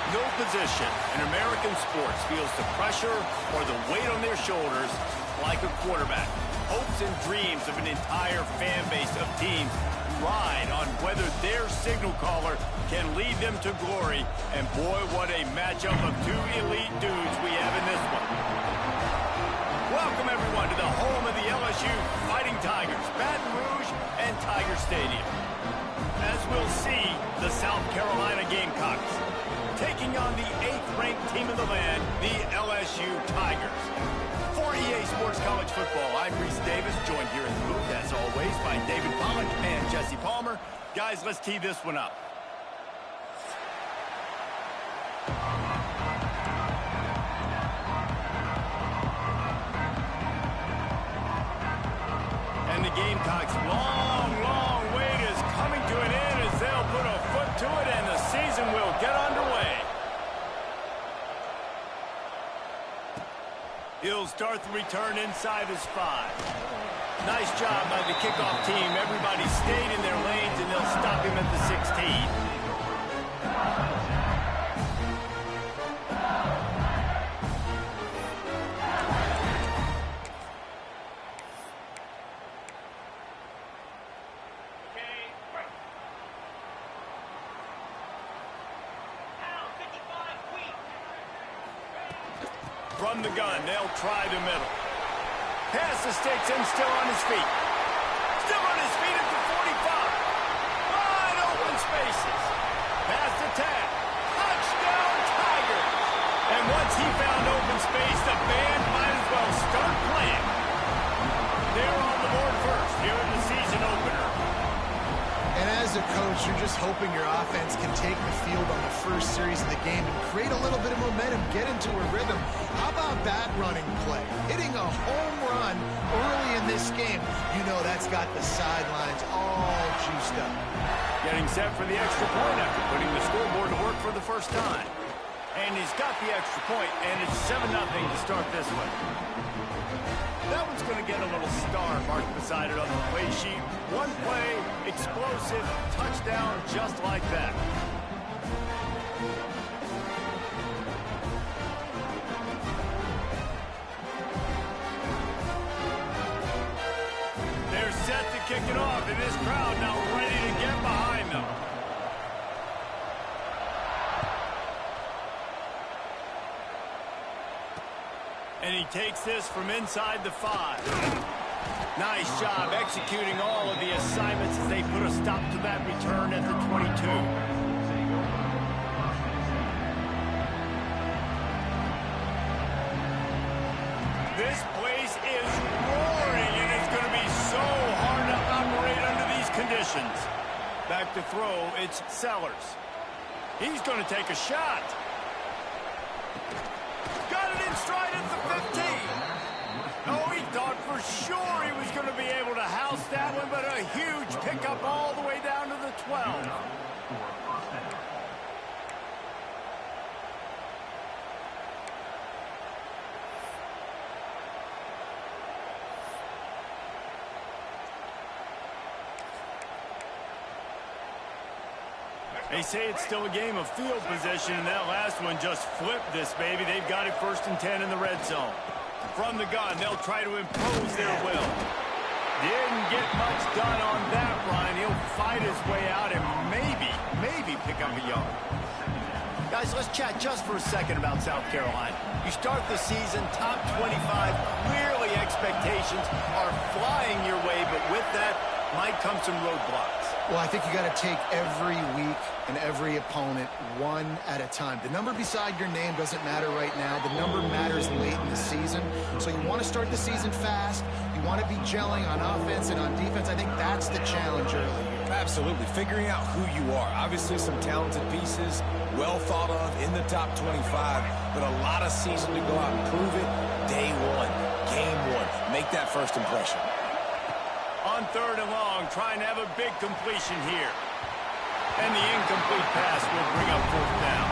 No position in American sports feels the pressure or the weight on their shoulders like a quarterback. Hopes and dreams of an entire fan base of teams ride on whether their signal caller can lead them to glory. And boy, what a matchup of two elite dudes we have in this one. Welcome, everyone, to the home of the LSU Fighting Tigers, Baton Rouge and Tiger Stadium. As we'll see, the South Carolina Gamecocks taking on the 8th-ranked team of the land, the LSU Tigers. For EA Sports College Football, I'm Reese Davis, joined here in the booth, as always, by David Pollack and Jesse Palmer. Guys, let's tee this one up. And the Gamecocks' long wait is coming to an end as they'll put a foot to it and the season will get underway. He'll start the return inside his 5. Nice job by the kickoff team. Everybody stayed in their lanes and they'll stop him at the 16. From the gun, they'll try the middle. Pass the sticks and still on his feet. Still on his feet at the 45. Wide open spaces. Pass the tag. Touchdown, Tigers. And once he found open space, the band might as well start playing. They're on the board first here in the season opener. And as a coach, you're just hoping your offense can take the field on the first series of the game and create a little bit of momentum, get into a rhythm. How about that running play? Hitting a home run early in this game. You know that's got the sidelines all juiced up. Getting set for the extra point after putting the scoreboard to work for the first time. And he's got the extra point, and it's 7-0 to start this one. That one's going to get a little star marked beside it on the play sheet. One play, explosive, touchdown, just like that. They're set to kick it off, and this crowd now ready to get behind them. And he takes this from inside the 5. Nice job executing all of the assignments as they put a stop to that return at the 22. This place is roaring, and it's going to be so hard to operate under these conditions. Back to throw, it's Sellers. He's going to take a shot. Got it in stride at the 15. Oh, he thought for sure he was going to be able to house that one, but a huge pickup all the way down to the 12. They say it's still a game of field position, and that last one just flipped this baby. They've got it 1st and 10 in the red zone. From the gun, they'll try to impose their will. Didn't get much done on that run. He'll fight his way out and maybe pick up a yard. Guys, let's chat just for a second about South Carolina. You start the season top 25. Clearly expectations are flying your way, but with that might come some roadblocks. Well, I think you got to take every week and every opponent one at a time. The number beside your name doesn't matter right now. The number matters late in the season. So you want to start the season fast. You want to be gelling on offense and on defense. I think that's the challenge early. Absolutely. Figuring out who you are. Obviously some talented pieces, well thought of in the top 25, but a lot of season to go out and prove it. Day one, game one. Make that first impression. On 3rd and long, trying to have a big completion here. And the incomplete pass will bring up 4th down.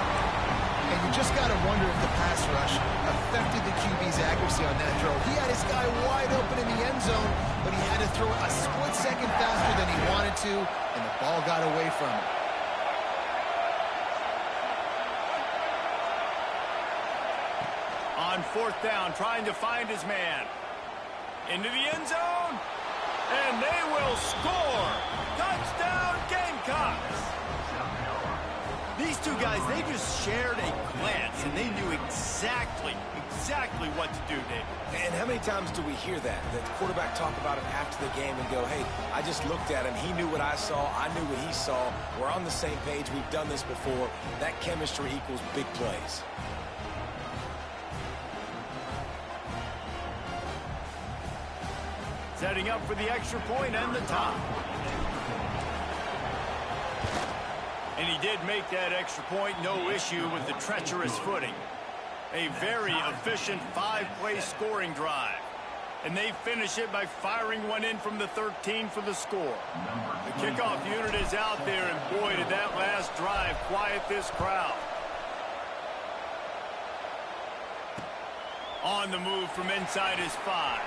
And you just got to wonder if the pass rush affected the QB's accuracy on that throw. He had his guy wide open in the end zone, but he had to throw a split second faster than he wanted to, and the ball got away from him. On fourth down, trying to find his man. Into the end zone. And they will score. Touchdown, Gamecocks. These two guys, they just shared a glance, and they knew exactly what to do, David. And how many times do we hear that? The quarterback talk about it after the game and go, hey, I just looked at him. He knew what I saw. I knew what he saw. We're on the same page. We've done this before. That chemistry equals big plays. Setting up for the extra point and the top. And he did make that extra point, no issue with the treacherous footing. A very efficient 5-play scoring drive. And they finish it by firing one in from the 13 for the score. The kickoff unit is out there, and boy, did that last drive quiet this crowd. On the move from inside his 5.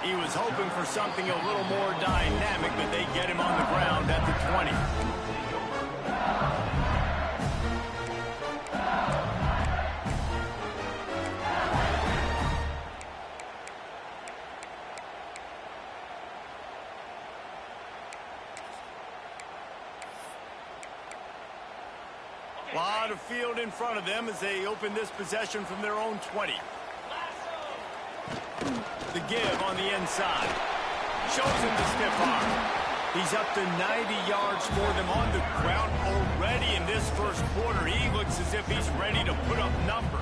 He was hoping for something a little more dynamic, but they get him on the ground at the 20. A lot of field in front of them as they open this possession from their own 20. The give on the inside. Shows him the stiff arm. He's up to 90 yards for them on the ground already in this first quarter. He looks as if he's ready to put up numbers.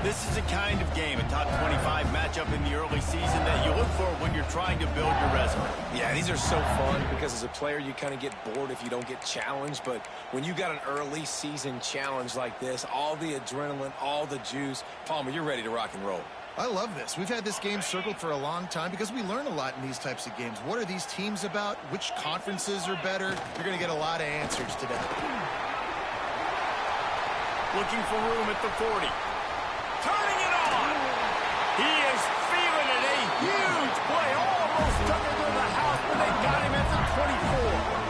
This is a kind of game, a top 25 matchup in the early season that you look for when you're trying to build your resume. Yeah, these are so fun because as a player, you kind of get bored if you don't get challenged. But when you got an early season challenge like this, all the adrenaline, all the juice, Palmer, you're ready to rock and roll. I love this. We've had this game circled for a long time because we learn a lot in these types of games. What are these teams about? Which conferences are better? You're going to get a lot of answers today. Looking for room at the 40. Turning it on. He is feeling it. A huge play. Almost took it to the house, but they got him at the 24.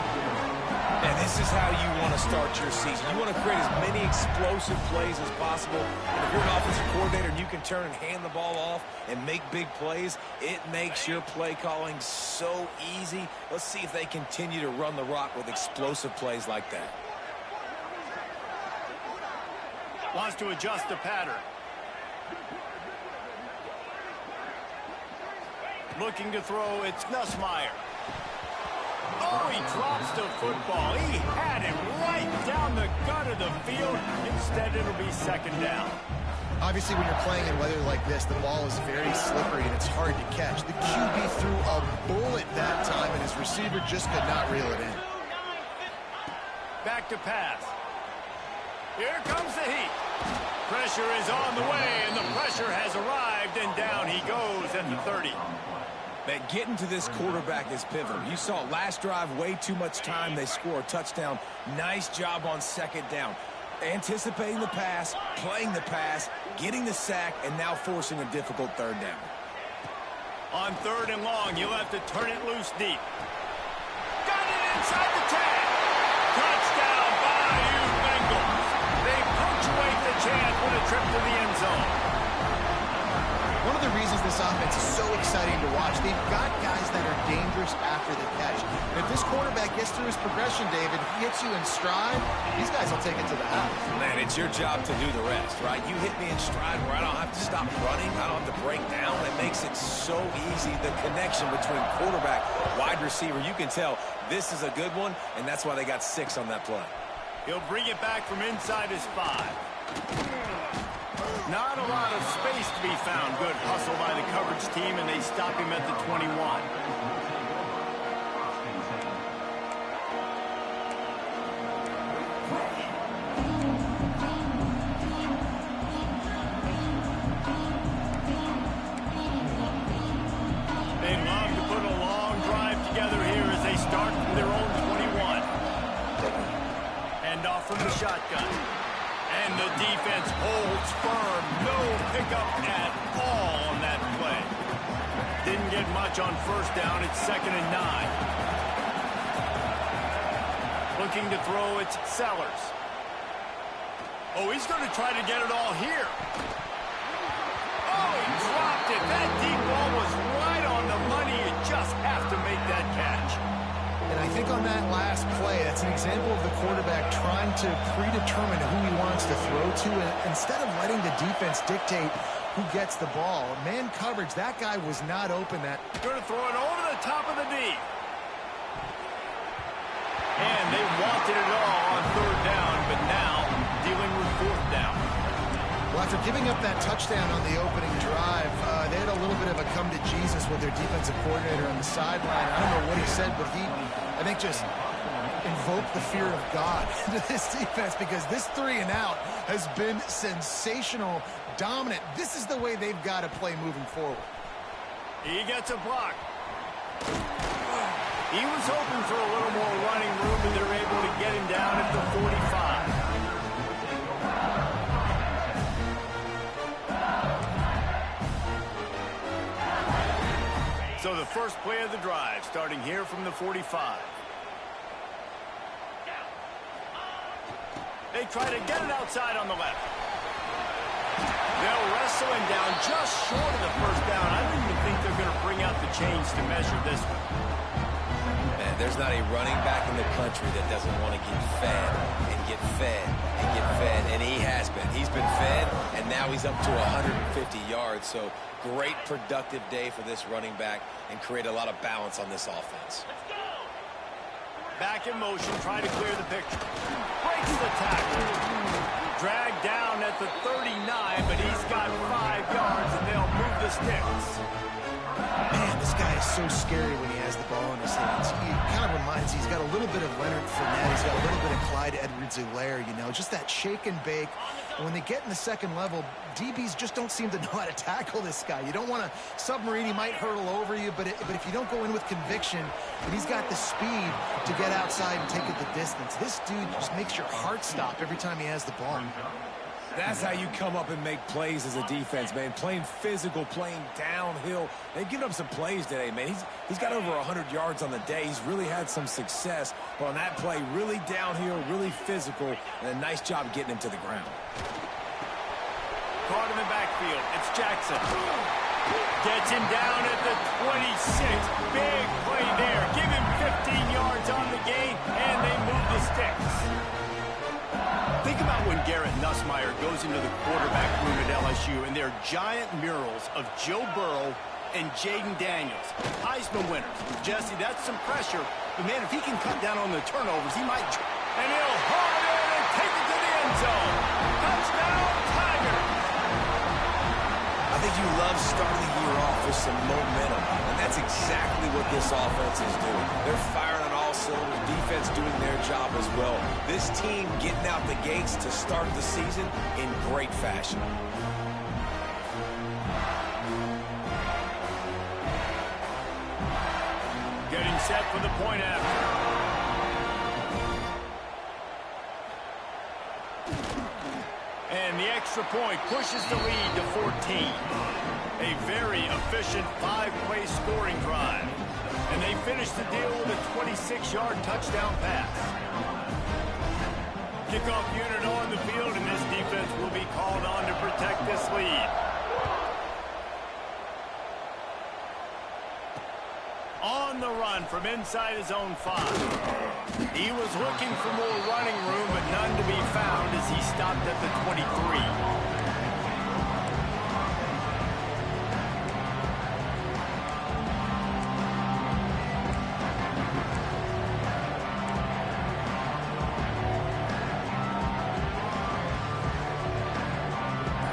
And this is how you want to start your season. You want to create as many explosive plays as possible. And if you're an offensive coordinator and you can turn and hand the ball off and make big plays, it makes your play calling so easy. Let's see if they continue to run the rock with explosive plays like that. Wants to adjust the pattern. Looking to throw, it's Nussmeier. Oh, he drops the football. He had it right down the gut of the field. Instead, it'll be second down. Obviously, when you're playing in weather like this, the ball is very slippery and it's hard to catch. The QB threw a bullet that time, and his receiver just could not reel it in. Back to pass. Here comes the heat. Pressure is on the way, and the pressure has arrived, and down he goes at the 30. Man, getting to this quarterback is pivotal. You saw last drive, way too much time. They score a touchdown. Nice job on second down. Anticipating the pass, playing the pass, getting the sack, and now forcing a difficult third down. On third and long, you'll have to turn it loose deep. Got it inside the 10. Touchdown, Bayou Bengals. They punctuate the chance with a trip to the end zone. One of the reasons this offense is so exciting to watch, they've got guys that are dangerous after the catch. And if this quarterback gets through his progression, David, he hits you in stride, these guys will take it to the house. Man, it's your job to do the rest, right? You hit me in stride where I don't have to stop running. I don't have to break down. It makes it so easy. The connection between quarterback, wide receiver, you can tell this is a good one, and that's why they got 6 on that play. He'll bring it back from inside his 5. Not a lot of space to be found. Good hustle by the coverage team, and they stop him at the 21. They love to put a long drive together here as they start from their own 21. Hand off from the shotgun. And the defense holds firm. No pickup at all on that play. Didn't get much on first down. It's 2nd and 9. Looking to throw, it's Sellers. Oh, he's going to try to get it all here. Oh, he dropped it. That deep ball was right on the money. You just have to make that catch. And I think on that last play, that's an example of the quarterback trying to predetermine who he wants to throw to, and instead of letting the defense dictate who gets the ball. Man coverage, that guy was not open. Going to throw it over the top of the D. And they wanted it all on third down, but now dealing with fourth down. Well, after giving up that touchdown on the opening drive, they had a little bit of a come to Jesus with their defensive coordinator on the sideline. I don't know what he said, but he, I think, just invoked the fear of God into this defense, because this 3 and out has been sensational, dominant. This is the way they've got to play moving forward. He gets a block. He was hoping for a little more running room, and they're able to get him down at the 45. So the first play of the drive, starting here from the 45. They try to get it outside on the left. They'll wrestle him down just short of the first down. I don't even think they're going to bring out the chains to measure this one. Man, there's not a running back in the country that doesn't want to get fed and get fed and get fed, and he has been. He's been fed, and now he's up to 150 yards, so great productive day for this running back and create a lot of balance on this offense. Back in motion, trying to clear the picture. Breaks the tackle. Dragged down at the 39, but he's got 5 yards, and they'll move the sticks. Man, this guy is so scary when he has the ball in his hands. He kind of reminds, he's got a little bit of Leonard Fournette. He's got a little bit of Clyde Edwards-Helaire, you know, just that shake and bake. And when they get in the second level, DBs just don't seem to know how to tackle this guy. You don't want to submarine. He might hurtle over you, but if you don't go in with conviction, and he's got the speed to get outside and take it the distance. This dude just makes your heart stop every time he has the ball. That's how you come up and make plays as a defense, man. Playing physical, playing downhill. They've given up some plays today, man. He's got over 100 yards on the day. He's really had some success. But on that play, really downhill, really physical, and a nice job getting him to the ground. Caught in the backfield. It's Jackson. Gets him down at the 26. Big play there. Give him 15 yards on the gain, and they move the sticks. Think about when Garrett Nussmeier goes into the quarterback room at LSU, and there are giant murals of Joe Burrow and Jaden Daniels, Heisman winners. Jesse, that's some pressure. But, man, if he can cut down on the turnovers, he might. And he'll haul it in and take it to the end zone. Touchdown, Tigers. I think you love starting the year off with some momentum, and that's exactly what this offense is doing. They're firing on all cylinders, defense doing their job as well. This team getting out the gates to start the season in great fashion. Getting set for the point after. And the extra point pushes the lead to 14. A very efficient 5-play scoring drive. And they finish the deal with a 26-yard touchdown pass. Kickoff unit on the field, and this defense will be called on to protect this lead. On the run from inside his own 5. He was looking for more running room, but none to be found as he stopped at the 23.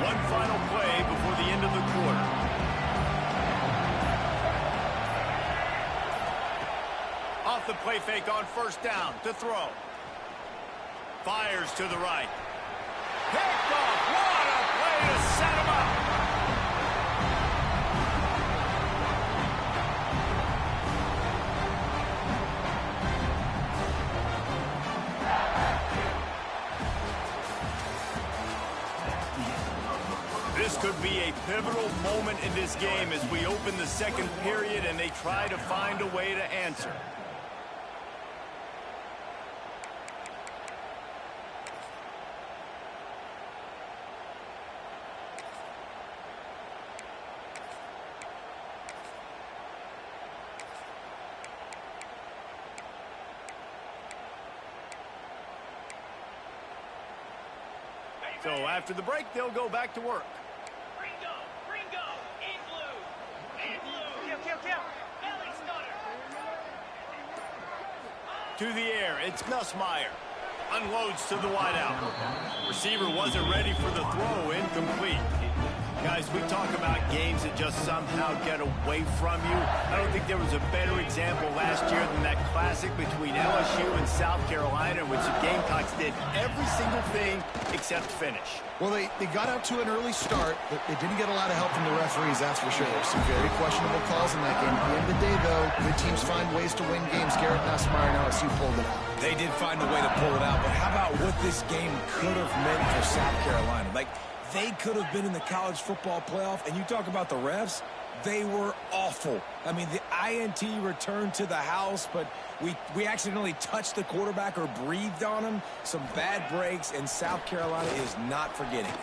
One final play before the end of the quarter. Off the play fake on first down to throw. Fires to the right. Picked off. What a play to set him up. This could be a pivotal moment in this game as we open the second period and they try to find a way to answer. So after the break, they'll go back to work. Ringo, in blue. Kill. Belly stunner. To the air, it's Nussmeier. Unloads to the wideout. Receiver wasn't ready for the throw, incomplete. Guys, we talk about games that just somehow get away from you. I don't think there was a better example last year than that classic between LSU and South Carolina, in which the Gamecocks did every single thing except finish. Well, they got out to an early start, but they didn't get a lot of help from the referees, that's for sure. There's some very questionable calls in that game. At the end of the day, though, good teams find ways to win games. Garrett Nussmeier and LSU pulled it out. They did find a way to pull it out, but how about what this game could have meant for South Carolina? Like, they could have been in the college football playoff, and you talk about the refs, they were awful. I mean, the INT returned to the house, but we accidentally touched the quarterback or breathed on him. Some bad breaks, and South Carolina is not forgetting it.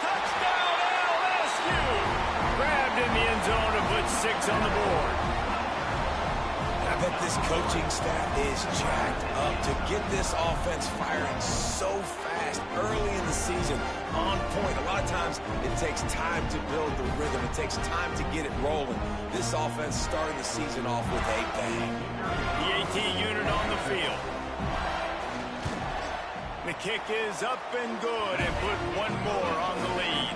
Touchdown, LSU! Grabbed in the end zone to put 6 on the board. I bet this coaching staff is jacked up to get this offense firing so fast early in the season, on point. A lot of times it takes time to build the rhythm. It takes time to get it rolling. This offense starting the season off with a bang. The AT unit on the field. The kick is up and good, and put one more on the lead.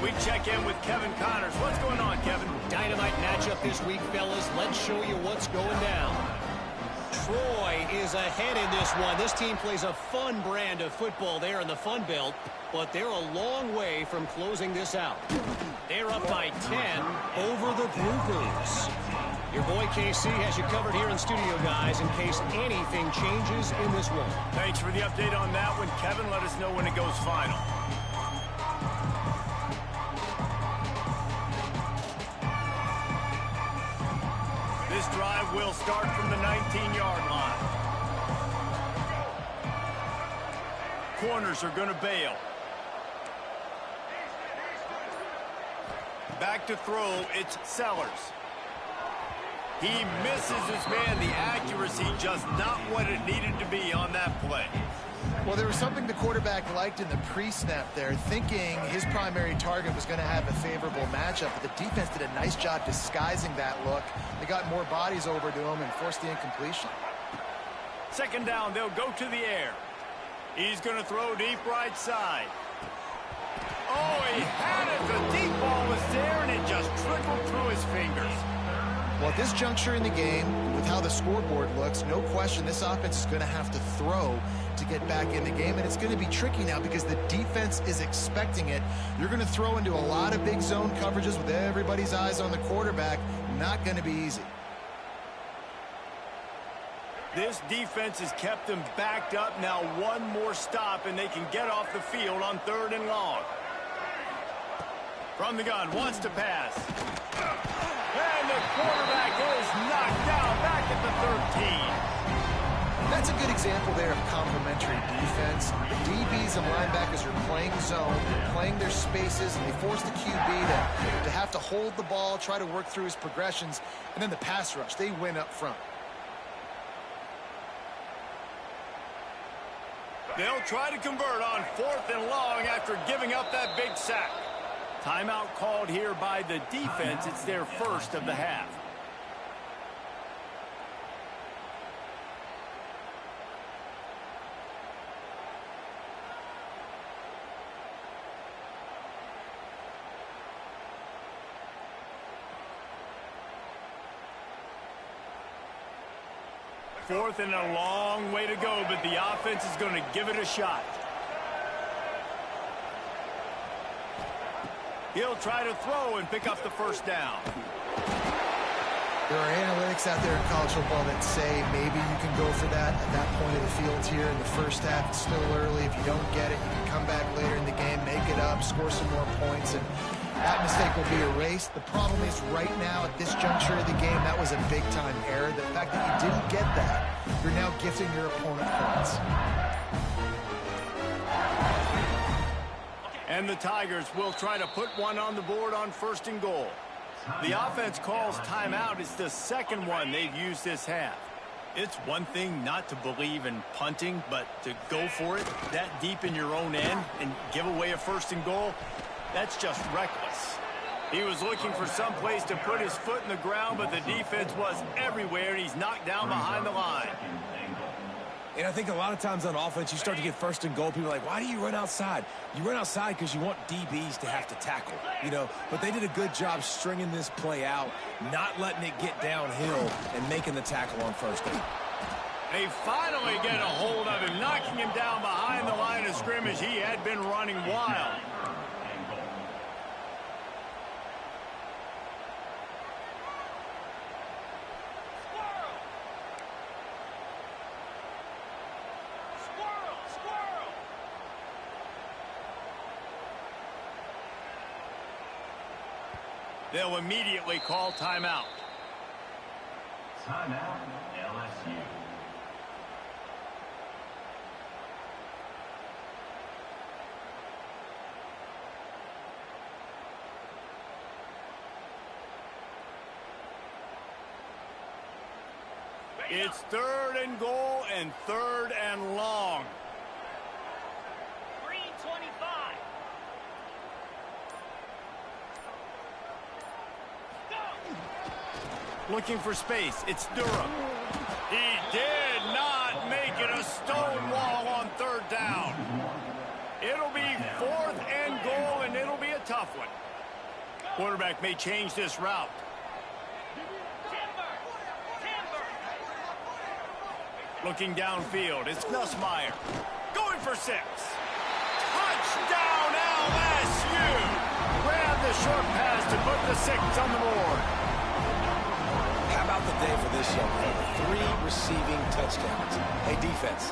We check in with Kevin Connors. What's going on, Kevin? Dynamite matchup this week, fellas. Let's show you what's going down. Troy is ahead in this one. This team plays a fun brand of football there in the Fun Belt, but they're a long way from closing this out. They're up by 10 over the Blue Blues. Your boy KC has you covered here in studio, guys, in case anything changes in this one. Thanks for the update on that one, Kevin. Let us know when it goes final. This drive will start from the 19-yard line. Corners are going to bail. Back to throw, it's Sellers. He misses his man. The accuracy just not what it needed to be on that play. Well, there was something the quarterback liked in the pre-snap there, thinking his primary target was going to have a favorable matchup, but the defense did a nice job disguising that look. They got more bodies over to him and forced the incompletion. Second down, they'll go to the air. He's going to throw deep right side. Oh, he had it. The deep ball was there, and it just trickled through his fingers. Well, at this juncture in the game, with how the scoreboard looks, no question this offense is going to have to throw to get back in the game, and it's going to be tricky now because the defense is expecting it. You're going to throw into a lot of big zone coverages with everybody's eyes on the quarterback. Not going to be easy. This defense has kept them backed up. Now one more stop, and they can get off the field on 3rd and long. From the gun, wants to pass. And the quarterback is knocked down back at the 13. That's a good example there of complementary defense. The DBs and linebackers are playing zone, they're playing their spaces, and they force the QB to have to hold the ball, try to work through his progressions, and then the pass rush, they win up front. They'll try to convert on 4th and long after giving up that big sack. Timeout called here by the defense. It's their first of the half. Fourth and a long way to go, but the offense is going to give it a shot. He'll try to throw and pick up the first down. There are analytics out there in college football that say maybe you can go for that at that point of the field here in the first half. It's still early. If you don't get it, you can come back later in the game, make it up, score some more points, and that mistake will be erased. The problem is right now at this juncture of the game, that was a big-time error. The fact that you didn't get that, you're now gifting your opponent points. And the Tigers will try to put one on the board on 1st and goal. The offense calls timeout. It's the second one they've used this half. It's one thing not to believe in punting, but to go for it that deep in your own end and give away a 1st and goal, that's just reckless. He was looking for some place to put his foot in the ground, but the defense was everywhere, and he's knocked down behind the line. And I think a lot of times on offense, you start to get 1st and goal. People are like, why do you run outside? You run outside because you want DBs to have to tackle, you know. But they did a good job stringing this play out, not letting it get downhill and making the tackle on 1st down. They finally get a hold of him, knocking him down behind the line of scrimmage. He had been running wild. They'll immediately call timeout. Timeout, LSU. It's 3rd and goal and 3rd and long. Green 25. Looking for space. It's Durham. He did not make it a stone wall on 3rd down. It'll be 4th and goal, and it'll be a tough one. Quarterback may change this route. Looking downfield. It's Nussmeier. Going for 6. Touchdown, LSU! Grab the short pass to put the 6 on the board. How about the day for this young man? 3 receiving touchdowns. Hey, defense,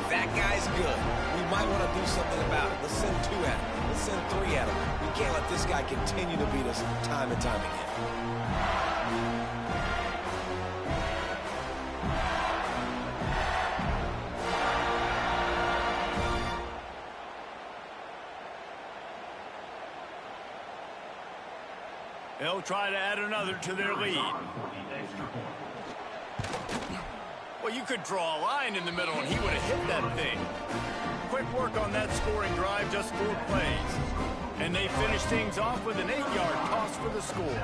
that guy's good. We might want to do something about it. Let's send 2 at him. Let's send 3 at him. We can't let this guy continue to beat us time and time again. They'll try to add another to their lead. Well, you could draw a line in the middle, and he would have hit that thing. Quick work on that scoring drive, just 4 plays. And they finish things off with an 8-yard toss for the score.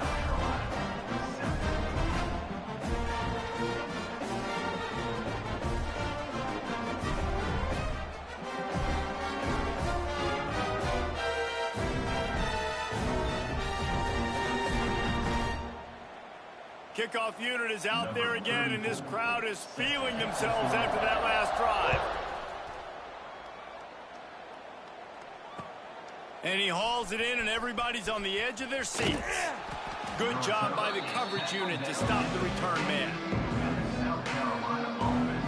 Kickoff unit is out there again, and this crowd is feeling themselves after that last drive. And he hauls it in, and everybody's on the edge of their seats. Good job by the coverage unit to stop the return man. South Carolina offense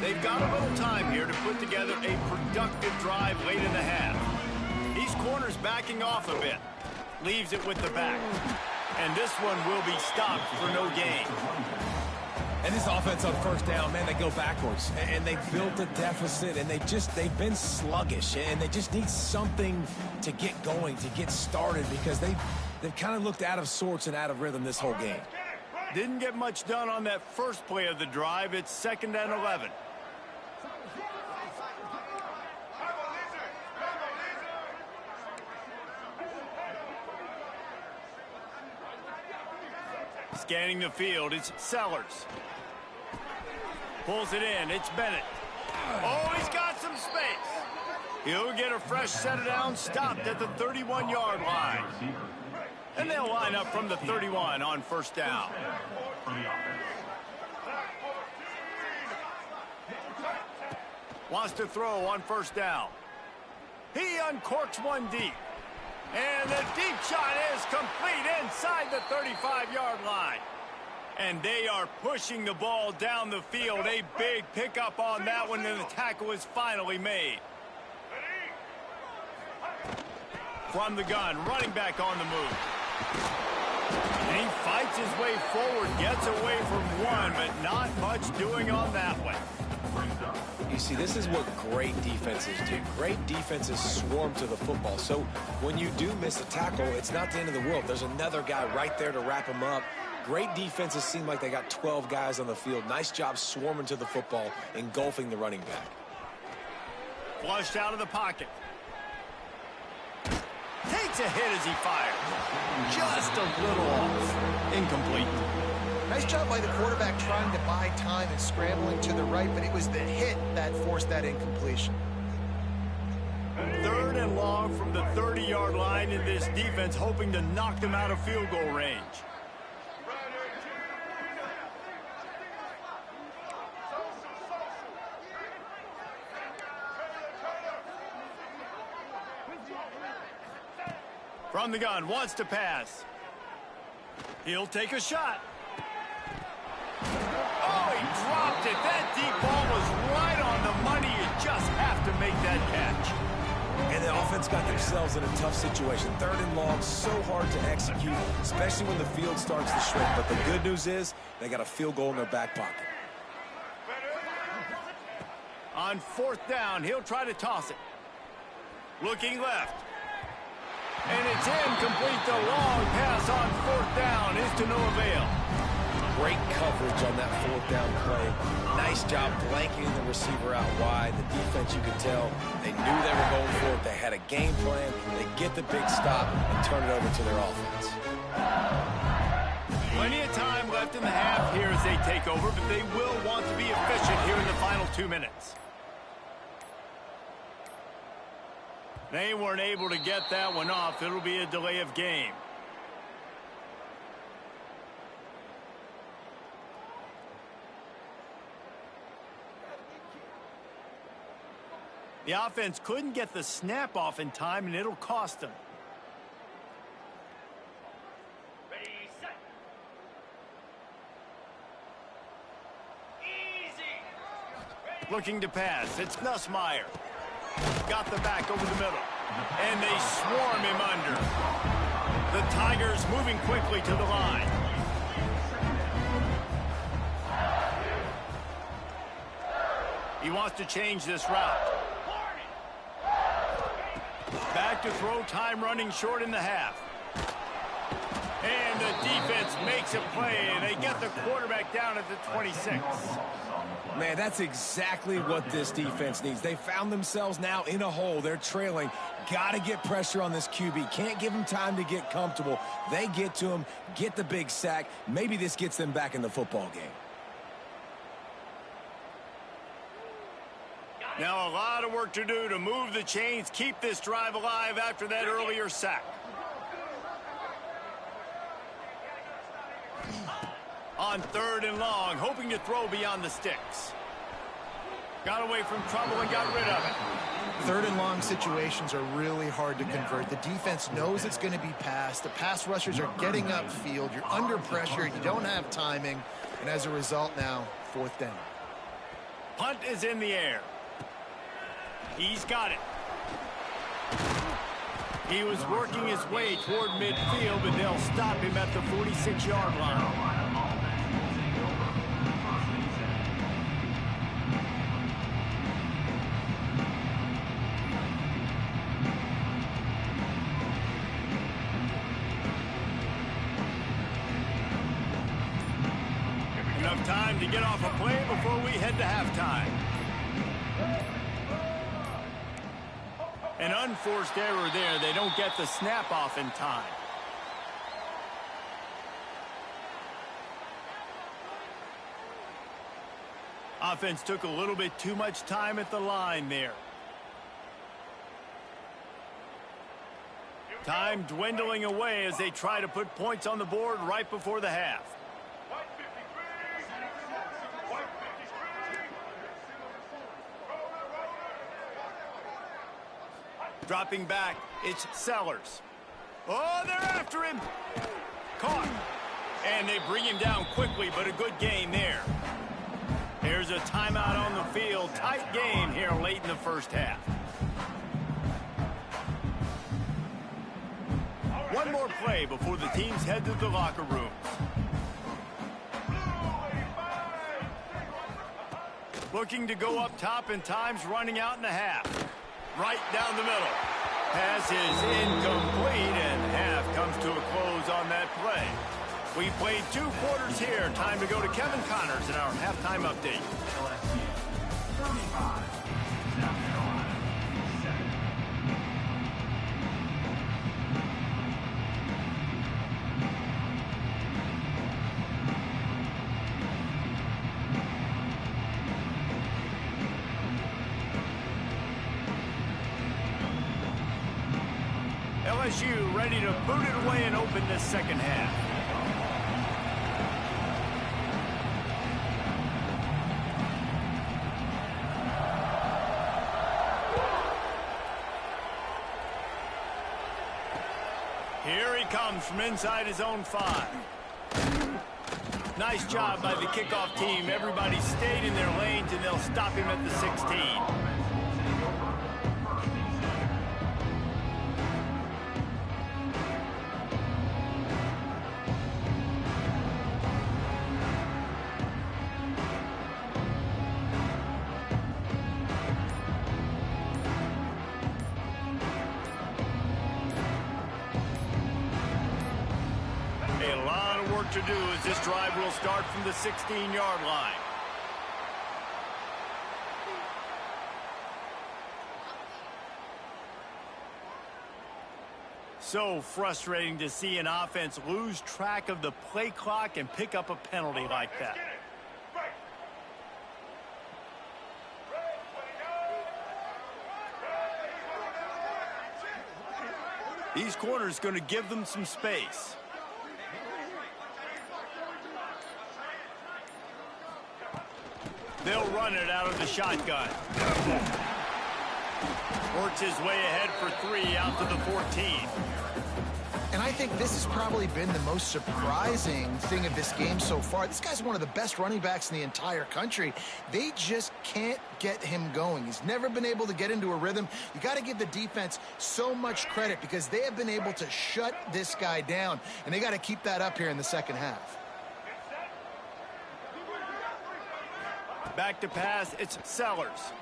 They've got a little time here to put together a productive drive late in the half. These corners backing off a bit. Leaves it with the back. And this one will be stopped for no gain. And this offense on 1st down, man, they go backwards. And they built a deficit, and they've been sluggish. And they just need something to get going, to get started, because they've kind of looked out of sorts and out of rhythm this whole game. Didn't get much done on that first play of the drive. It's 2nd and 11. Scanning the field, it's Sellers. Pulls it in, it's Bennett. Oh, he's got some space. He'll get a fresh set of downs, stopped at the 31-yard line. And they'll line up from the 31 on 1st down. Wants to throw on 1st down. He uncorks one deep. And the deep shot is complete inside the 35-yard line. And they are pushing the ball down the field. A big pickup on that one, and the tackle is finally made. From the gun, running back on the move. And he fights his way forward, gets away from one, but not much doing on that one. You see, this is what great defenses do. Great defenses swarm to the football. So when you do miss a tackle, it's not the end of the world. There's another guy right there to wrap him up. Great defenses seem like they got 12 guys on the field. Nice job swarming to the football, engulfing the running back. Flushed out of the pocket. Takes a hit as he fires. Just a little off. Incomplete. Nice job by the quarterback trying to buy time and scrambling to the right, but it was the hit that forced that incompletion. 3rd and long from the 30-yard line in this defense, hoping to knock them out of field goal range. From the gun, wants to pass. He'll take a shot. Oh, he dropped it. That deep ball was right on the money. You just have to make that catch. And the offense got themselves in a tough situation. 3rd and long, so hard to execute, especially when the field starts to shrink. But the good news is they got a field goal in their back pocket. On 4th down, he'll try to toss it. Looking left. And it's incomplete. The long pass on 4th down is to no avail. Great coverage on that 4th down play. Nice job blanketing the receiver out wide. The defense, you could tell, they knew they were going for it. They had a game plan. They get the big stop and turn it over to their offense. Plenty of time left in the half here as they take over, but they will want to be efficient here in the final 2 minutes. They weren't able to get that one off. It'll be a delay of game. The offense couldn't get the snap off in time, and it'll cost them. Ready, set. Easy. Looking to pass. It's Nussmeier. Got the back over the middle. And they swarm him under. The Tigers moving quickly to the line. He wants to change this route. Back to throw, time running short in the half. And the defense makes a play, and they get the quarterback down at the 26. Man, that's exactly what this defense needs. They found themselves now in a hole. They're trailing. Got to get pressure on this QB. Can't give him time to get comfortable. They get to him, get the big sack. Maybe this gets them back in the football game. Now a lot of work to do to move the chains, keep this drive alive after that earlier sack. On 3rd and long, hoping to throw beyond the sticks. Got away from trouble and got rid of it. 3rd and long situations are really hard to convert. The defense knows it's going to be passed. The pass rushers are getting upfield. You're under pressure. You don't have timing. And as a result now, 4th down. Punt is in the air. He's got it. He was working his way toward midfield, but they'll stop him at the 46-yard line. Enough time to get off a play before we head to halftime. An unforced error there. They don't get the snap off in time. Offense took a little bit too much time at the line there. Time dwindling away as they try to put points on the board right before the half. Dropping back, it's Sellers. Oh, they're after him. Caught. And they bring him down quickly, but a good gain there. There's a timeout on the field. Tight game here late in the first half. One more more play before the teams head to the locker rooms. Looking to go up top, and time's running out in the half. Right down the middle. Pass is incomplete, and half comes to a close on that play. We played 2 quarters here. Time to go to Kevin Connors in our halftime update. LSU 35, South Carolina 7. LSU ready to boot it away and open this second half. Here he comes from inside his own 5. Nice job by the kickoff team. Everybody stayed in their lanes, and they'll stop him at the 16. A lot of work to do as this drive will start from the 16-yard line. So frustrating to see an offense lose track of the play clock and pick up a penalty like that. These corners going to give them some space. They'll run it out of the shotgun. Works his way ahead for 3 out to the 14. And I think this has probably been the most surprising thing of this game so far. This guy's one of the best running backs in the entire country. They just can't get him going. He's never been able to get into a rhythm. You got to give the defense so much credit because they have been able to shut this guy down, and they got to keep that up here in the second half. Back to pass, it's Sellers.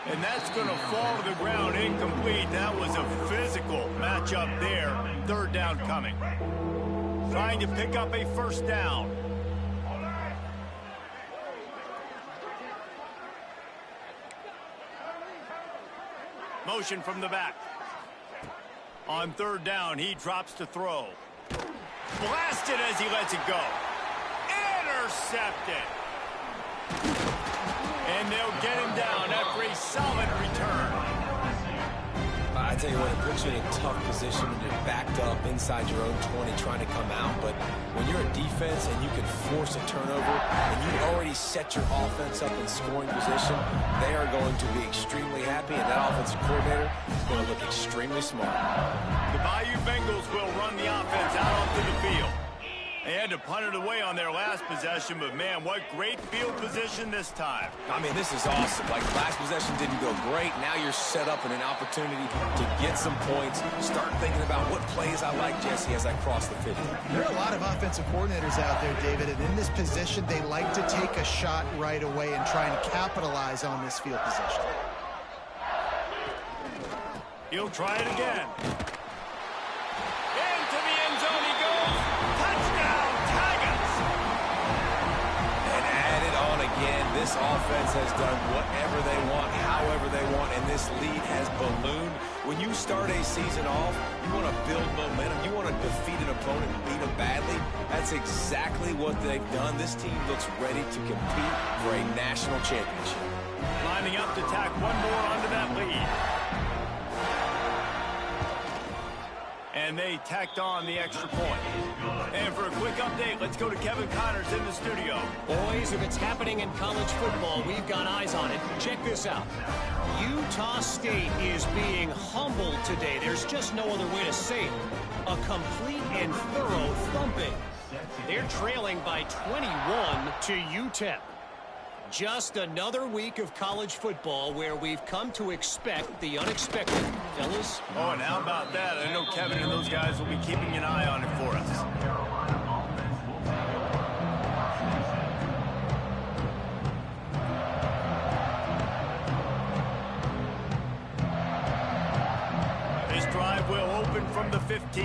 And that's going to fall to the ground incomplete. That was a physical matchup there. 3rd down coming. Trying to pick up a 1st down. Motion from the back. On 3rd down, he drops to throw. Blasted as he lets it go. Intercepted. And they'll get him down after a solid return. I tell you what, it puts you in a tough position when you're backed up inside your own 20 trying to come out. But when you're a defense and you can force a turnover and you already set your offense up in scoring position, they are going to be extremely happy, and that offensive coordinator is going to look extremely smart. The Bayou Bengals will run the offense out onto the field. They had to punt it away on their last possession, but man, what great field position this time. I mean, this is awesome. Like, last possession didn't go great. Now you're set up in an opportunity to get some points. Start thinking about what plays I like, Jesse, as I cross the 50. There are a lot of offensive coordinators out there, David, and in this position, they like to take a shot right away and try and capitalize on this field position. He'll try it again. Into the end zone he goes. Touchdown, Tigers! And add it on again. This offense has done whatever they want, however they want, and this lead has ballooned. When you start a season off, you want to build momentum. You want to defeat an opponent and beat them badly. That's exactly what they've done. This team looks ready to compete for a national championship. Lining up to tack one more onto that lead. And they tacked on the extra point. And for a quick update, let's go to Kevin Connors in the studio. Boys, if it's happening in college football, we've got eyes on it. Check this out. Utah State is being humbled today. There's just no other way to say it. A complete and thorough thumping. They're trailing by 21 to UTEP. Just another week of college football where we've come to expect the unexpected. Fellas? Oh, and how about that? I know Kevin and those guys will be keeping an eye on it for us. Carolina offense will This drive will open from the 15.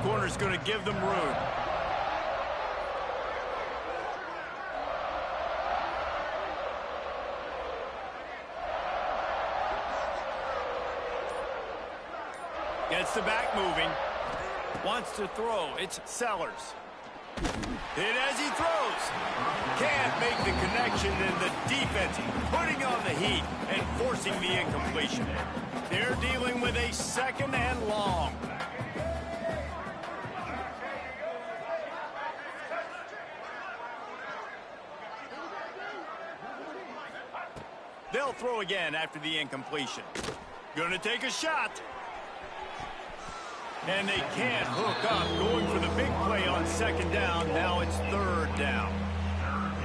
Corner's going to give them room. Gets the back moving. Wants to throw. It's Sellers. Hit as he throws. Can't make the connection, and the defense putting on the heat and forcing the incompletion. They're dealing with a second and long. They'll throw again after the incompletion. Gonna take a shot. And they can't hook up, going for the big play on second down. Now it's third down.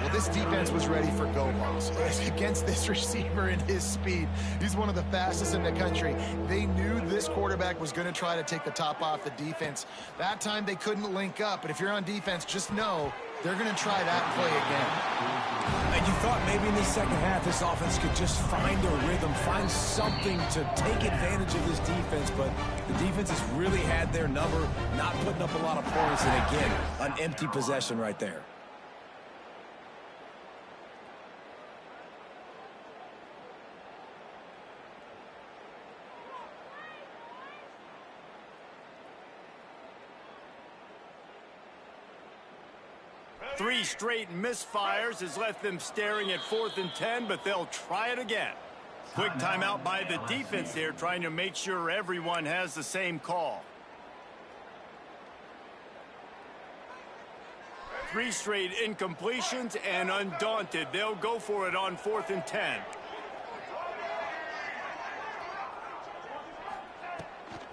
Well, this defense was ready for go balls against this receiver and his speed. He's one of the fastest in the country. They knew this quarterback was going to try to take the top off the defense. That time they couldn't link up, but if you're on defense, just know they're going to try that play again. And you thought maybe in the second half this offense could just find a rhythm, find something to take advantage of this defense, but the defense has really had their number, not putting up a lot of points, and again, an empty possession right there. Three straight misfires has left them staring at 4th and 10, but they'll try it again. Quick timeout by the defense there, trying to make sure everyone has the same call. 3 straight incompletions, and undaunted, they'll go for it on 4th and 10.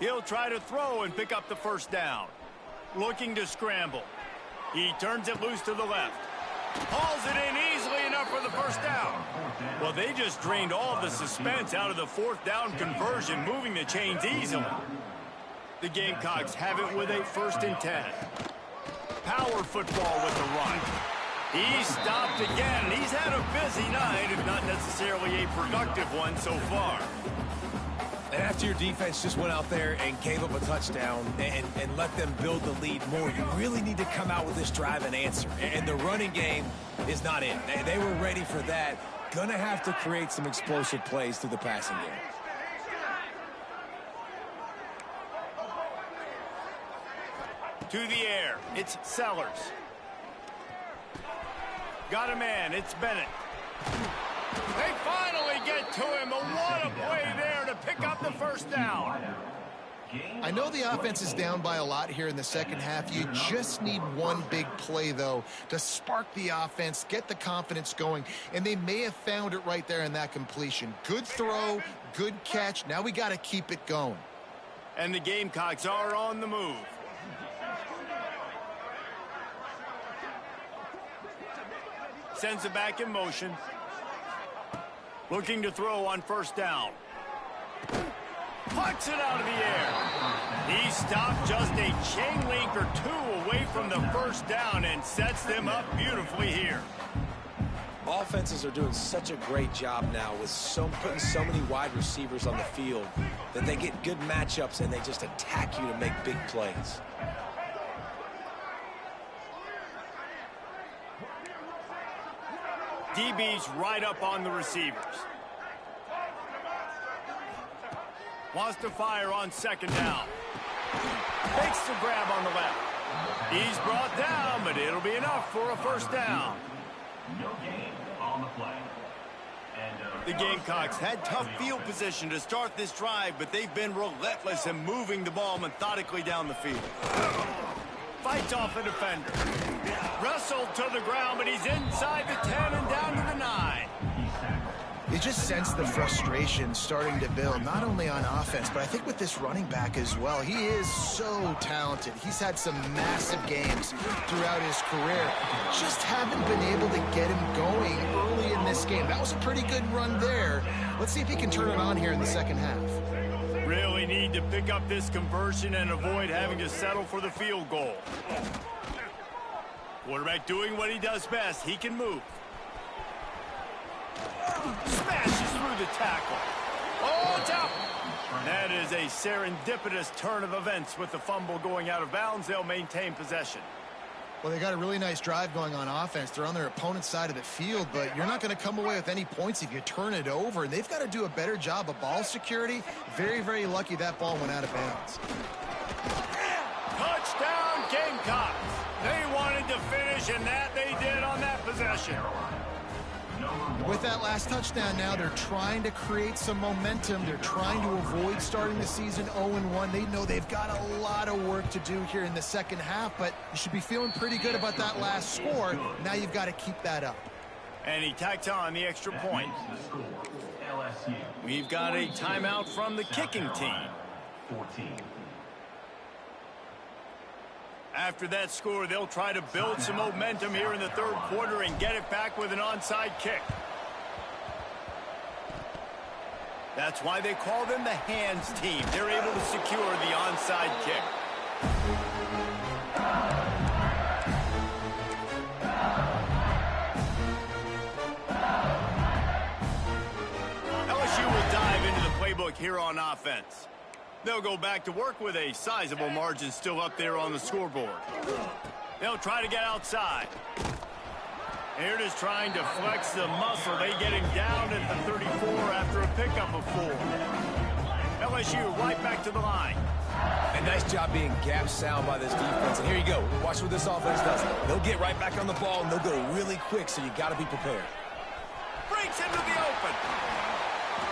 He'll try to throw and pick up the first down. Looking to scramble. He turns it loose to the left. Hauls it in easily enough for the first down. Well, they just drained all of the suspense out of the 4th down conversion, moving the chains easily. The Gamecocks have it with a 1st and 10. Power football with the run. He's stopped again. He's had a busy night, if not necessarily a productive one so far. And after your defense just went out there and gave up a touchdown and let them build the lead more, you really need to come out with this drive and answer. And the running game is not in. They were ready for that. Gonna have to create some explosive plays through the passing game. To the air, it's Sellers. Got a man, it's Bennett. They finally get to him, but what a play there to pick up the first down. I know the offense is down by a lot here in the second half. You just need one big play, though, to spark the offense, get the confidence going, and they may have found it right there in that completion. Good throw, good catch. Now we got to keep it going. And the Gamecocks are on the move. Sends it back in motion. Looking to throw on first down. Pucks it out of the air. He stopped just a chain link or two away from the first down and sets them up beautifully here. Offenses are doing such a great job now with putting so many wide receivers on the field that they get good matchups and they just attack you to make big plays. DB's right up on the receivers. Wants to fire on second down. Makes the grab on the left. He's brought down, but it'll be enough for a first down. No gain on the play. The Gamecocks had tough field position to start this drive, but they've been relentless in moving the ball methodically down the field. Fights off a defender. Wrestled to the ground, but he's inside the 10 and down to the 9. You just sense the frustration starting to build, not only on offense, but I think with this running back as well. He is so talented. He's had some massive games throughout his career. Just haven't been able to get him going early in this game. That was a pretty good run there. Let's see if he can turn it on here in the second half. Really need to pick up this conversion and avoid having to settle for the field goal. Quarterback doing what he does best. He can move. Smashes through the tackle. Oh, it's out. That is a serendipitous turn of events with the fumble going out of bounds. They'll maintain possession. Well, they got a really nice drive going on offense. They're on their opponent's side of the field, but you're not going to come away with any points if you turn it over. And they've got to do a better job of ball security. Very, very lucky that ball went out of bounds. Touchdown, Gamecocks. They wanted to finish, and that they did on that possession. With that last touchdown now, they're trying to create some momentum. They're trying to avoid starting the season 0-1. They know they've got a lot of work to do here in the second half, but you should be feeling pretty good about that last score. Now you've got to keep that up. And he tacks on the extra point. We've got a timeout from the kicking team. 14. After that score, they'll try to build some momentum here in the third quarter and get it back with an onside kick. That's why they call them the hands team. They're able to secure the onside kick. LSU will dive into the playbook here on offense. They'll go back to work with a sizable margin still up there on the scoreboard. They'll try to get outside. They're just trying to flex the muscle. They get him down at the 34 after a pickup of 4. LSU right back to the line. A nice job being gap sound by this defense. And here you go. Watch what this offense does. They'll get right back on the ball, and they'll go really quick, so you got to be prepared. Breaks into the open.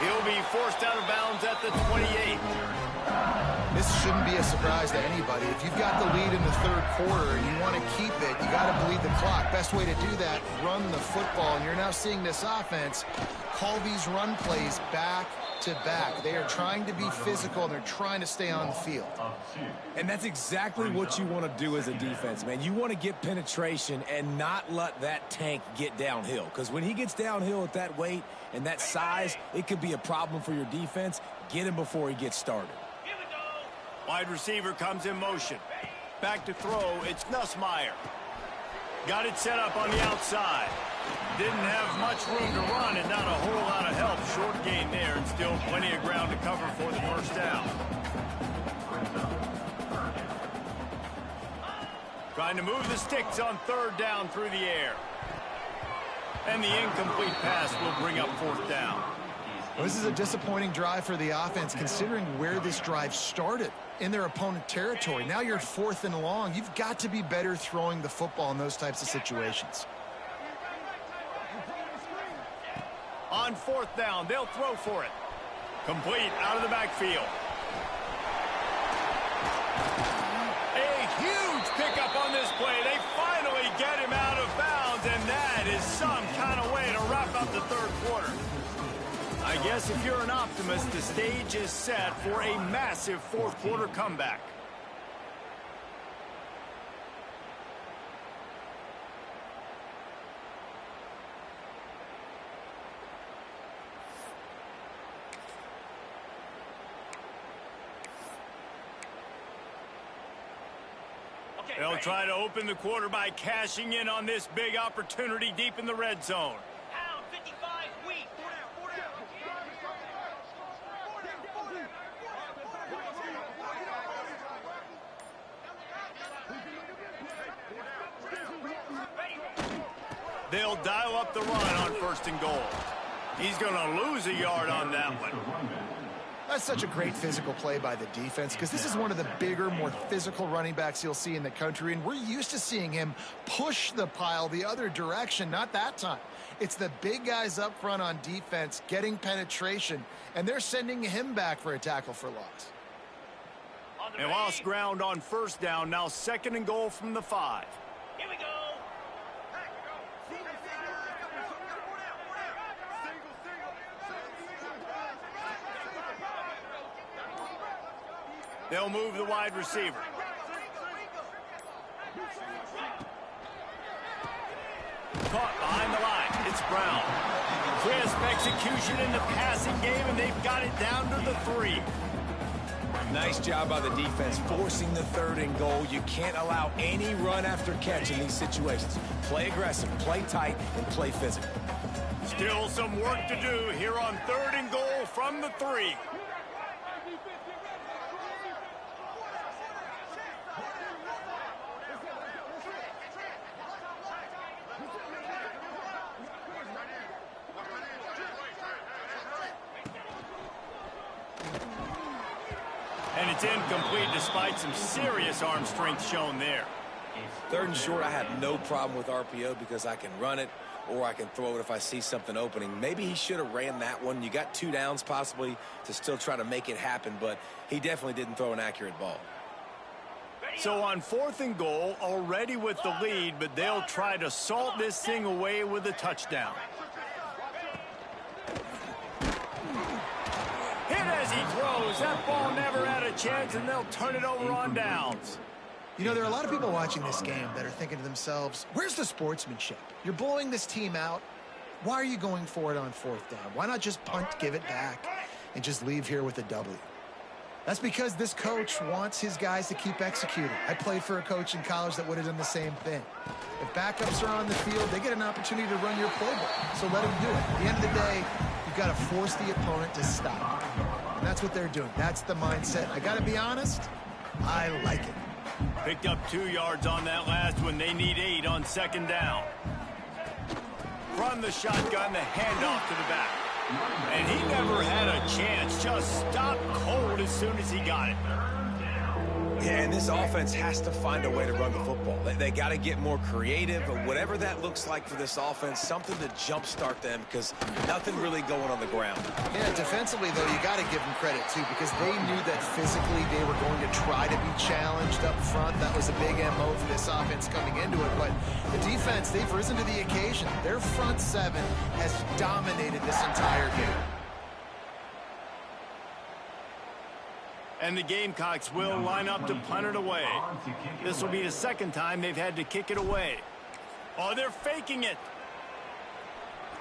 He'll be forced out of bounds at the 28. This shouldn't be a surprise to anybody. If you've got the lead in the third quarter and you want to keep it, you got to bleed the clock. Best way to do that, run the football. And you're now seeing this offense call these run plays back to back. They are trying to be physical, and they're trying to stay on the field. And that's exactly what you want to do as a defense, man. You want to get penetration and not let that tank get downhill. Because when he gets downhill at that weight and that size, it could be a problem for your defense. Get him before he gets started. Wide receiver comes in motion. Back to throw, it's Nussmeier. Got it set up on the outside. Didn't have much room to run and not a whole lot of help. Short gain there and still plenty of ground to cover for the first down. Trying to move the sticks on third down through the air. And the incomplete pass will bring up fourth down. Well, this is a disappointing drive for the offense considering where this drive started, in their opponent territory. Now you're 4th and long. You've got to be better throwing the football in those types of situations. On fourth down, they'll throw for it. Complete out of the backfield. A huge pickup on this play. They finally get him out of bounds, and that is some kind of way to wrap up the third quarter. I guess if you're an optimist, the stage is set for a massive fourth quarter comeback. They'll try to open the quarter by cashing in on this big opportunity deep in the red zone. Pound 55 weak. They'll dial up the run on first and goal. He's going to lose a yard on that one. That's such a great physical play by the defense because this is one of the bigger, more physical running backs you'll see in the country, and we're used to seeing him push the pile the other direction. Not that time. It's the big guys up front on defense getting penetration, and they're sending him back for a tackle for loss. They lost ground on first down. Now second and goal from the 5. Here we go. They'll move the wide receiver. Caught behind the line. It's Brown. Crisp execution in the passing game, and they've got it down to the 3. Nice job by the defense forcing the 3rd and goal. You can't allow any run after catch in these situations. Play aggressive, play tight, and play physical. Still some work to do here on 3rd and goal from the 3. And it's incomplete despite some serious arm strength shown there. 3rd and short, I have no problem with RPO because I can run it or I can throw it if I see something opening. Maybe he should have ran that one. You got 2 downs possibly to still try to make it happen, but he definitely didn't throw an accurate ball. So on 4th and goal, already with the lead, but they'll try to salt this thing away with a touchdown. Hit as he throws. That ball never had a chance, and they'll turn it over on downs. You know, there are a lot of people watching this game that are thinking to themselves, where's the sportsmanship? You're blowing this team out. Why are you going for it on 4th down? Why not just punt, give it back, and just leave here with a W? That's because this coach wants his guys to keep executing. I played for a coach in college that would have done the same thing. If backups are on the field, they get an opportunity to run your playbook. So let them do it. At the end of the day, you've got to force the opponent to stop. And that's what they're doing. That's the mindset. I got to be honest, I like it. Picked up 2 yards on that last one. They need 8 on 2nd down. From the shotgun, the handoff to the back. And he never had a chance. Just stopped cold as soon as he got it. Yeah, and this offense has to find a way to run the football. They got to get more creative, but whatever that looks like for this offense, something to jumpstart them because nothing really going on the ground. Yeah, defensively, though, you got to give them credit, too, because they knew that physically they were going to try to be challenged up front. That was a big MO for this offense coming into it. But the defense, they've risen to the occasion. Their front 7 has dominated this entire game. And the Gamecocks will line up to punt it away. This will be the 2nd time they've had to kick it away. Oh, they're faking it.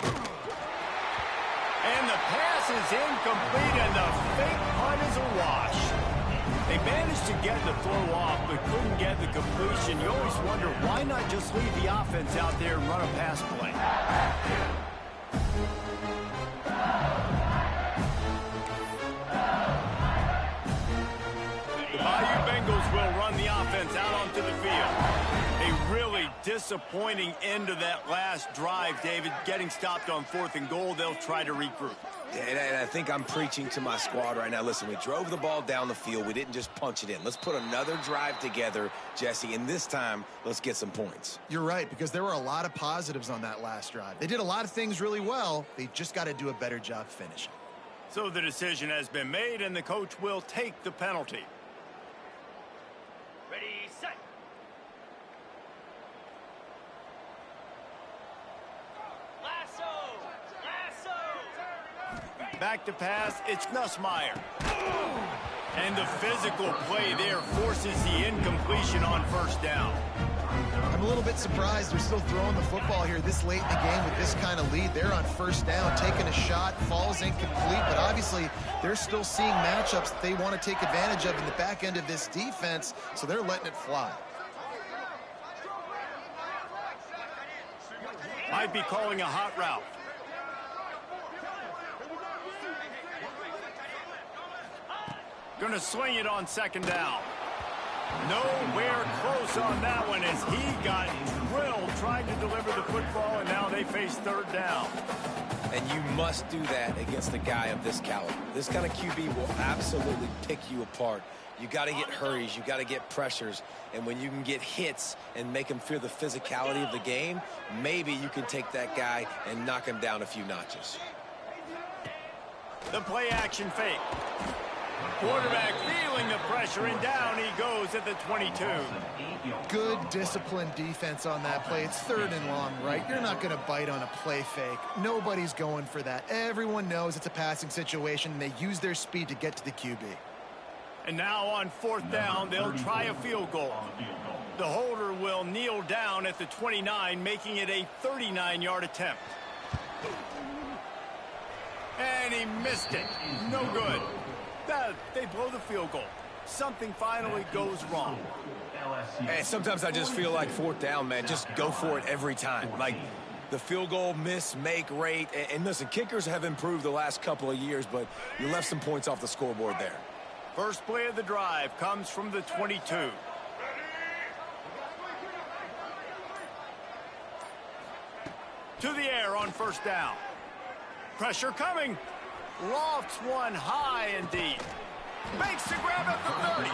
And the pass is incomplete, and the fake punt is a wash. They managed to get the throw off, but couldn't get the completion. You always wonder, why not just leave the offense out there and run a pass play? The Bayou Bengals will run the offense out onto the field. A really disappointing end to that last drive, David. Getting stopped on 4th and goal, they'll try to regroup. And I think I'm preaching to my squad right now. Listen, we drove the ball down the field. We didn't just punch it in. Let's put another drive together, Jesse, and this time, let's get some points. You're right, because there were a lot of positives on that last drive. They did a lot of things really well. They just got to do a better job finishing. So the decision has been made, and the coach will take the penalty. Ready, set. Lasso! Back to pass, it's Nussmeier. And the physical play there forces the incompletion on 1st down. I'm a little bit surprised they're still throwing the football here this late in the game with this kind of lead. They're on 1st down, taking a shot, falls incomplete, but obviously they're still seeing matchups that they want to take advantage of in the back end of this defense, so they're letting it fly. Might be calling a hot route. Gonna swing it on 2nd down. Nowhere close on that one as he got drilled trying to deliver the football, and now they face 3rd down. And you must do that against a guy of this caliber. This kind of QB will absolutely pick you apart. You got to get hurries. You got to get pressures. And when you can get hits and make him feel the physicality of the game, maybe you can take that guy and knock him down a few notches. The play action fake. Quarterback feeling the pressure, and down he goes at the 22. Good disciplined defense on that play. It's 3rd and long, right? You're not going to bite on a play fake. Nobody's going for that. Everyone knows it's a passing situation, and they use their speed to get to the QB. And now on 4th down, they'll try a field goal. The holder will kneel down at the 29, making it a 39-yard attempt. And he missed it. No good. They blow the field goal. Something finally goes wrong. Hey, sometimes I just feel like 4th down, man. Just go for it every time. Like the field goal miss-make rate. And listen, kickers have improved the last couple of years, but you left some points off the scoreboard there. First play of the drive comes from the 22. To the air on 1st down. Pressure coming. Lofts one high and deep. Makes the grab at the 30.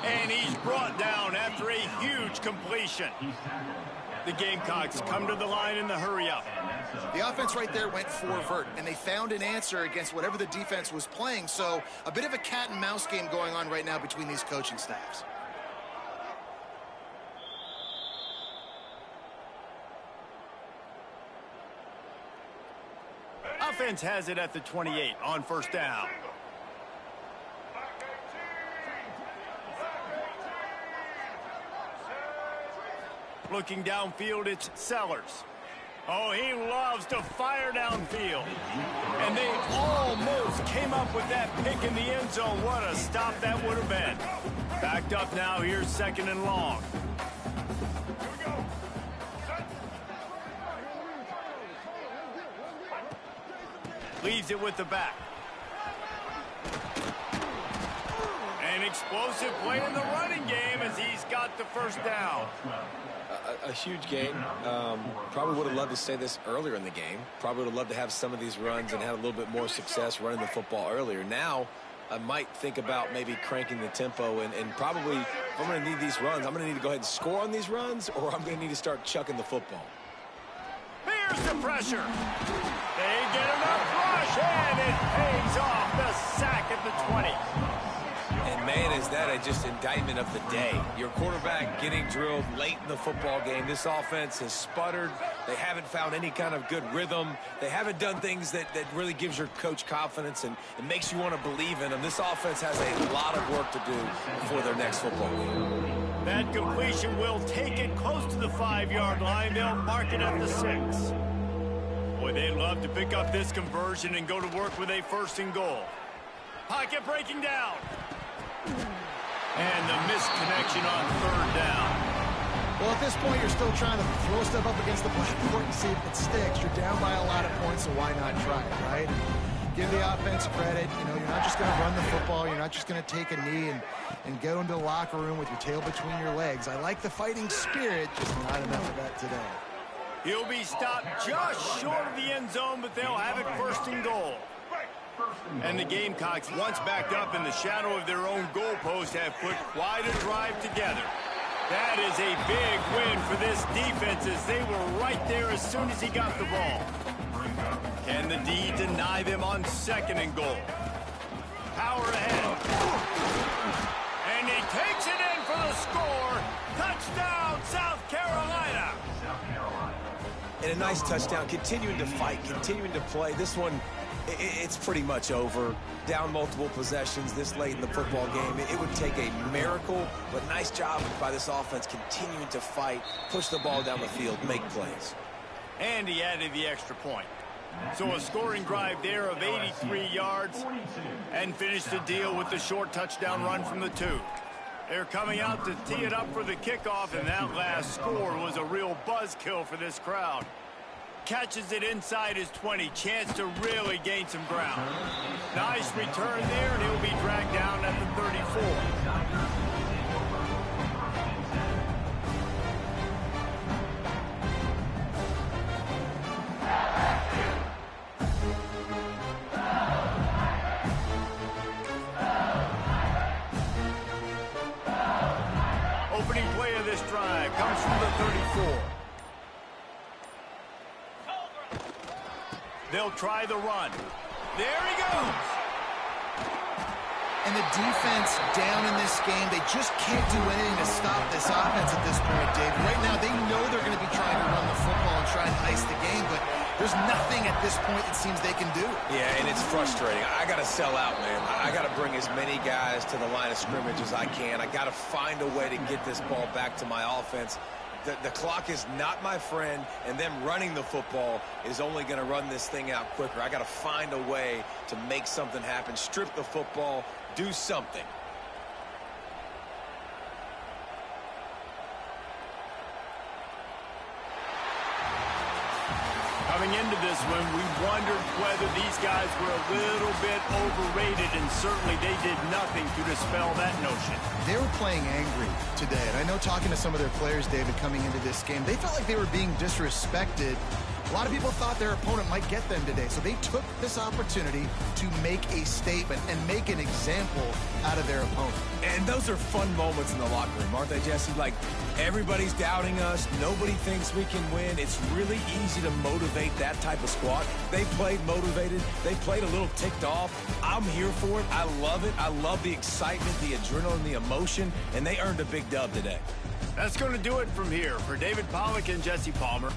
And he's brought down after a huge completion. The Gamecocks come to the line in the hurry-up. The offense right there went 4-vert, and they found an answer against whatever the defense was playing. So a bit of a cat-and-mouse game going on right now between these coaching staffs. Offense has it at the 28 on 1st down. Looking downfield, it's Sellers. Oh, he loves to fire downfield. And they almost came up with that pick in the end zone. What a stop that would have been. Backed up now, here's 2nd and long. Leaves it with the back. An explosive play in the running game as he's got the 1st down. A huge game. Probably would have loved to say this earlier in the game. Probably would have loved to have some of these runs and had a little bit more success running the football earlier. Now, I might think about maybe cranking the tempo and probably, if I'm going to need these runs, I'm going to need to go ahead and score on these runs, or I'm going to need to start chucking the football. Here's the pressure. They get enough rush, and it pays off. The sack at the 20. And, man, is that just indictment of the day. Your quarterback getting drilled late in the football game. This offense has sputtered. They haven't found any kind of good rhythm. They haven't done things that really gives your coach confidence and it makes you want to believe in them. This offense has a lot of work to do before their next football game. That completion will take it close to the 5-yard line. They'll mark it at the 6. Boy, they'd love to pick up this conversion and go to work with a 1st and goal. Pocket breaking down. And the missed connection on 3rd down. Well, at this point, you're still trying to throw stuff up against the blackboard and see if it sticks. You're down by a lot of points, so why not try it, right? Give the offense credit. You know, you're not just going to run the football. You're not just going to take a knee and go into the locker room with your tail between your legs. I like the fighting spirit, just not enough of that today. He'll be stopped just short of the end zone, but they'll have it 1st and goal. And the Gamecocks, once backed up in the shadow of their own goalpost, have put quite a drive together. That is a big win for this defense as they were right there as soon as he got the ball. Can the D deny them on 2nd and goal? Power ahead. And he takes it in for the score. Touchdown, South Carolina. And a nice touchdown, continuing to fight, continuing to play. This one, it's pretty much over. Down multiple possessions this late in the football game. It would take a miracle, but nice job by this offense continuing to fight, push the ball down the field, make plays. And he added the extra point. So a scoring drive there of 83 yards and finished the deal with the short touchdown run from the 2. They're coming out to tee it up for the kickoff, and that last score was a real buzzkill for this crowd. Catches it inside his 20. Chance to really gain some ground. Nice return there, and he'll be dragged down at the 34. Opening play of this drive comes from the 34. They'll try the run. There he goes. And the defense down in this game, they just can't do anything to stop this offense at this point, Dave. Right now, they know they're going to be trying to run the football and try and ice the game, but There's nothing at this point it seems they can do. Yeah, and it's frustrating. I got to sell out, man. I got to bring as many guys to the line of scrimmage as I can. I got to find a way to get this ball back to my offense. The clock is not my friend, and them running the football is only going to run this thing out quicker. I got to find a way to make something happen, strip the football, do something. Coming into this one, we wondered whether these guys were a little bit overrated, and certainly they did nothing to dispel that notion. They were playing angry today, and I know talking to some of their players, David, coming into this game, they felt like they were being disrespected. A lot of people thought their opponent might get them today, so they took this opportunity to make a statement and make an example out of their opponent. And those are fun moments in the locker room, aren't they, Jesse? Like, everybody's doubting us. Nobody thinks we can win. It's really easy to motivate that type of squad. They played motivated. They played a little ticked off. I'm here for it. I love it. I love the excitement, the adrenaline, the emotion, and they earned a big dub today. That's going to do it from here. For David Pollack and Jesse Palmer,